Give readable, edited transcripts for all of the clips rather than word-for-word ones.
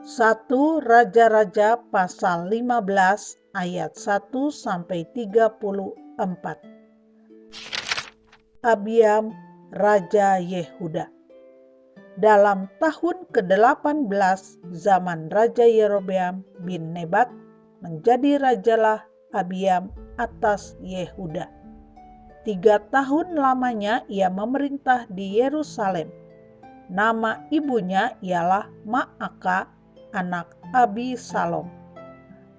1 Raja-Raja pasal 15 ayat 1-34. Abiam, Raja Yehuda. Dalam tahun ke-18 zaman Raja Yerobeam bin Nebat, menjadi rajalah Abiam atas Yehuda. 3 tahun lamanya ia memerintah di Yerusalem. Nama ibunya ialah Ma'aka, anak Abisalom.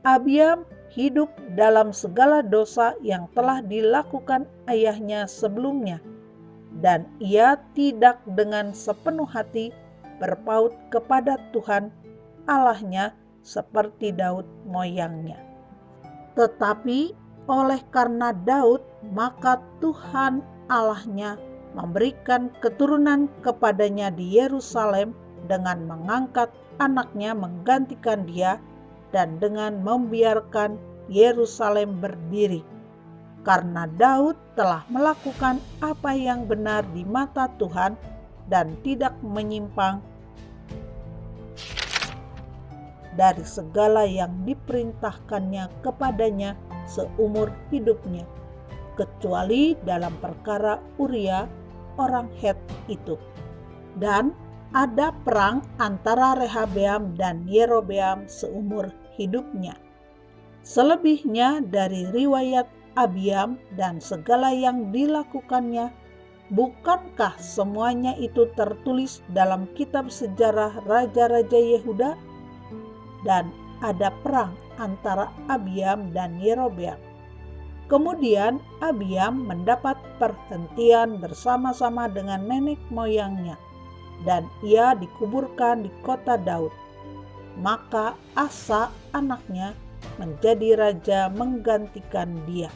Abiam hidup dalam segala dosa yang telah dilakukan ayahnya sebelumnya, dan ia tidak dengan sepenuh hati berpaut kepada Tuhan Allahnya seperti Daud moyangnya. Tetapi oleh karena Daud, maka Tuhan Allahnya memberikan keturunan kepadanya di Yerusalem dengan mengangkat anaknya menggantikan dia dan dengan membiarkan Yerusalem berdiri. Karena Daud telah melakukan apa yang benar di mata Tuhan dan tidak menyimpang dari segala yang diperintahkannya kepadanya seumur hidupnya, kecuali dalam perkara Uria orang Het itu. Dan ada perang antara Rehabeam dan Yerobeam seumur hidupnya. Selebihnya dari riwayat Abiam dan segala yang dilakukannya, bukankah semuanya itu tertulis dalam kitab sejarah Raja-Raja Yehuda? Dan ada perang antara Abiam dan Yerobeam. Kemudian Abiam mendapat perhentian bersama-sama dengan nenek moyangnya, dan ia dikuburkan di kota Daud. Maka Asa anaknya menjadi raja menggantikan dia.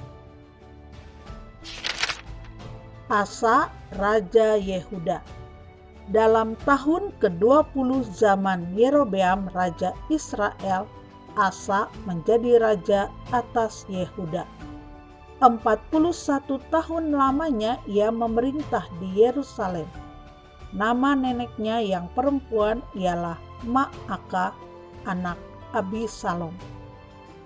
Asa, Raja Yehuda. Dalam tahun ke-20 zaman Yerobeam Raja Israel, Asa menjadi raja atas Yehuda. 41 tahun lamanya ia memerintah di Yerusalem. Nama neneknya yang perempuan ialah Ma'aka, anak Abisalom.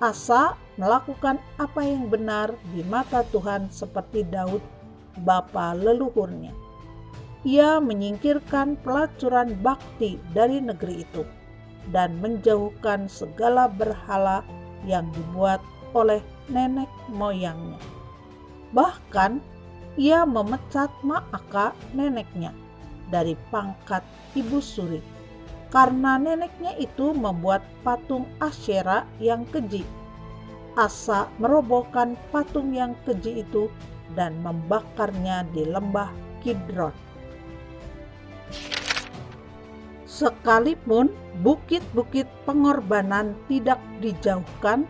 Asa melakukan apa yang benar di mata Tuhan seperti Daud, bapa leluhurnya. Ia menyingkirkan pelacuran bakti dari negeri itu dan menjauhkan segala berhala yang dibuat oleh nenek moyangnya. Bahkan ia memecat Ma'aka neneknya dari pangkat ibu suri, karena neneknya itu membuat patung Asyera yang keji. Asa merobohkan patung yang keji itu dan membakarnya di lembah Kidron. Sekalipun bukit-bukit pengorbanan tidak dijauhkan,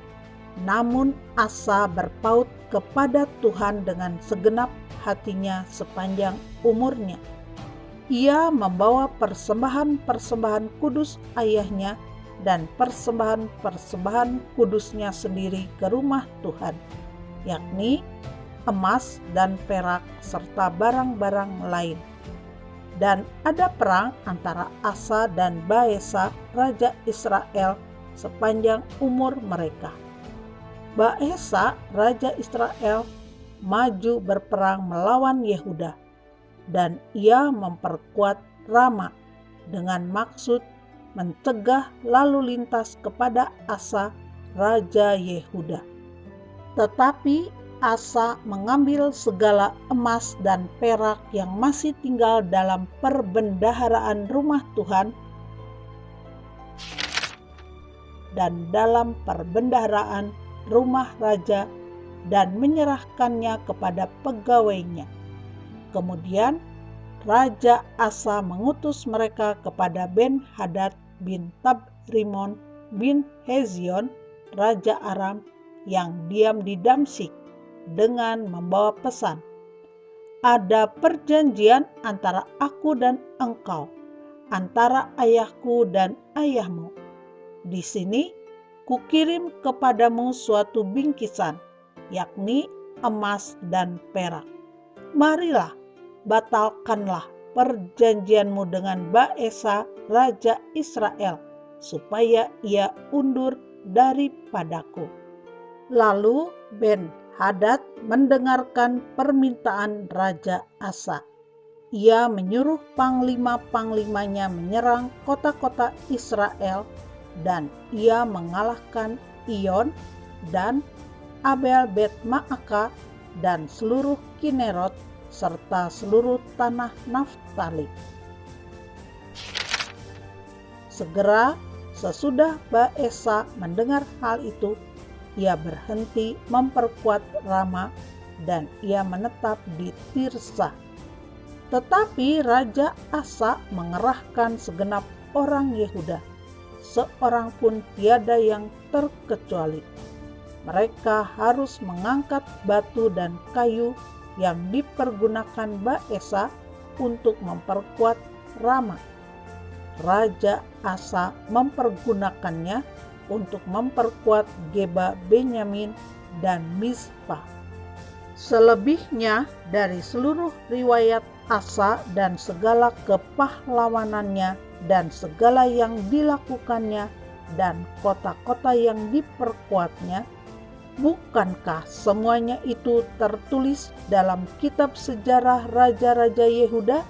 namun Asa berpaut kepada Tuhan dengan segenap hatinya sepanjang umurnya. Ia membawa persembahan-persembahan kudus ayahnya dan persembahan-persembahan kudusnya sendiri ke rumah Tuhan, yakni emas dan perak serta barang-barang lain. Dan ada perang antara Asa dan Baesa, Raja Israel, sepanjang umur mereka. Baesa, Raja Israel, maju berperang melawan Yehuda, dan ia memperkuat Rama dengan maksud mencegah lalu lintas kepada Asa, Raja Yehuda. Tetapi Asa mengambil segala emas dan perak yang masih tinggal dalam perbendaharaan rumah Tuhan dan dalam perbendaharaan rumah raja dan menyerahkannya kepada pegawainya. Kemudian Raja Asa mengutus mereka kepada Ben-Hadad bin Tabrimon bin Hezion, Raja Aram yang diam di Damsyik, dengan membawa pesan, "Ada perjanjian antara aku dan engkau, antara ayahku dan ayahmu. Di sini kukirim kepadamu suatu bingkisan, yakni emas dan perak. Marilah, batalkanlah perjanjianmu dengan Baesa, Raja Israel, supaya ia undur daripadaku. Lalu Ben-Hadad mendengarkan permintaan Raja Asa. Ia menyuruh panglima-panglimanya menyerang kota-kota Israel, dan ia mengalahkan Iyon dan Abel Bet-Maaka dan seluruh Kinerot serta seluruh tanah Naftali. Segera sesudah Baesa mendengar hal itu, ia berhenti memperkuat Rama dan ia menetap di Tirsa. Tetapi Raja Asa mengerahkan segenap orang Yehuda, seorang pun tiada yang terkecuali. Mereka harus mengangkat batu dan kayu yang dipergunakan Baesa untuk memperkuat Rama. Raja Asa mempergunakannya untuk memperkuat Geba Benyamin dan Mizpah. Selebihnya dari seluruh riwayat Asa dan segala kepahlawanannya dan segala yang dilakukannya dan kota-kota yang diperkuatnya, bukankah semuanya itu tertulis dalam kitab sejarah raja-raja Yehuda?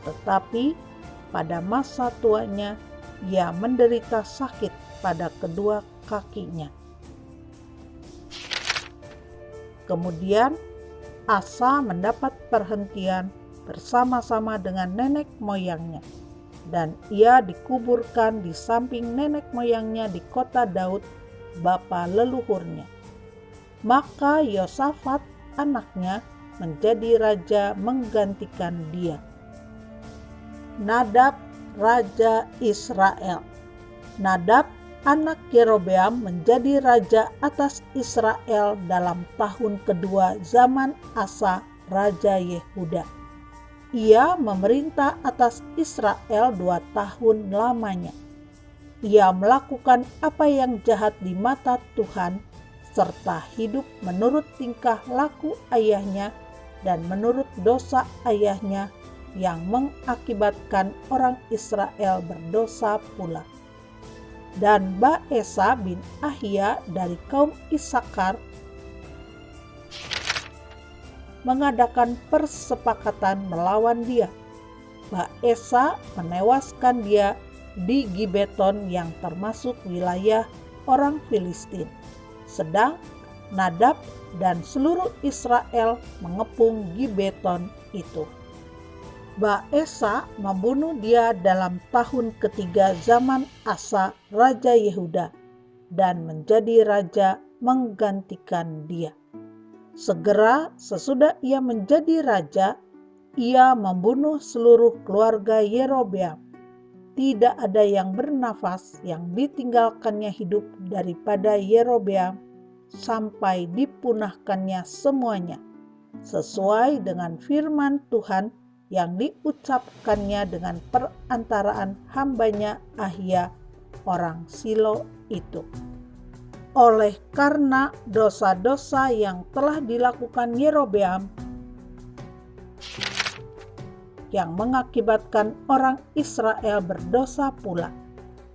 Tetapi pada masa tuanya ia menderita sakit pada kedua kakinya. Kemudian Asa mendapat perhentian bersama-sama dengan nenek moyangnya, dan ia dikuburkan di samping nenek moyangnya di kota Daud, bapa leluhurnya. Maka Yosafat anaknya menjadi raja menggantikan dia. Nadab, raja Israel. Nadab anak Yerobeam menjadi raja atas Israel dalam tahun kedua zaman Asa raja Yehuda. Ia memerintah atas Israel 2 tahun lamanya. Ia melakukan apa yang jahat di mata Tuhan, serta hidup menurut tingkah laku ayahnya dan menurut dosa ayahnya yang mengakibatkan orang Israel berdosa pula. Dan Baesa bin Ahia dari kaum Isakar mengadakan persepakatan melawan dia. Baesa menewaskan dia di Gibeton yang termasuk wilayah orang Filistin, sedang Nadab dan seluruh Israel mengepung Gibeton itu. Baesa membunuh dia dalam tahun ketiga zaman Asa raja Yehuda dan menjadi raja menggantikan dia. Segera sesudah ia menjadi raja, ia membunuh seluruh keluarga Yerobeam. Tidak ada yang bernafas yang ditinggalkannya hidup daripada Yerobeam sampai dipunahkannya semuanya, sesuai dengan firman Tuhan yang diucapkannya dengan perantaraan hambanya Ahia orang Silo itu. Oleh karena dosa-dosa yang telah dilakukan Yerobeam yang mengakibatkan orang Israel berdosa pula,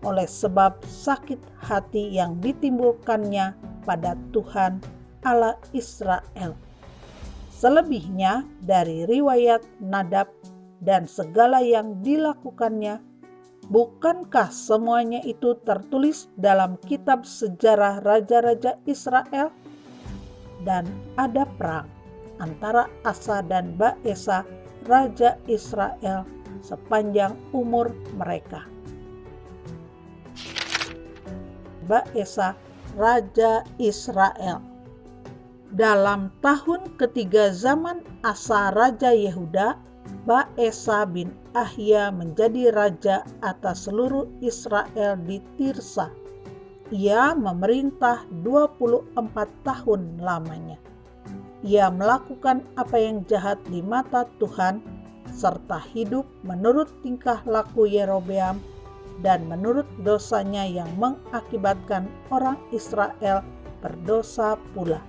oleh sebab sakit hati yang ditimbulkannya pada Tuhan Allah Israel. Selebihnya dari riwayat Nadab dan segala yang dilakukannya, bukankah semuanya itu tertulis dalam kitab sejarah raja-raja Israel? Dan ada perang antara Asa dan Baesa raja Israel sepanjang umur mereka. Baesa raja Israel. Dalam tahun ketiga zaman Asa raja Yehuda, Baesa bin Ahia menjadi raja atas seluruh Israel di Tirsa. Ia memerintah 24 tahun lamanya. Ia melakukan apa yang jahat di mata Tuhan, serta hidup menurut tingkah laku Yerobeam dan menurut dosanya yang mengakibatkan orang Israel berdosa pula.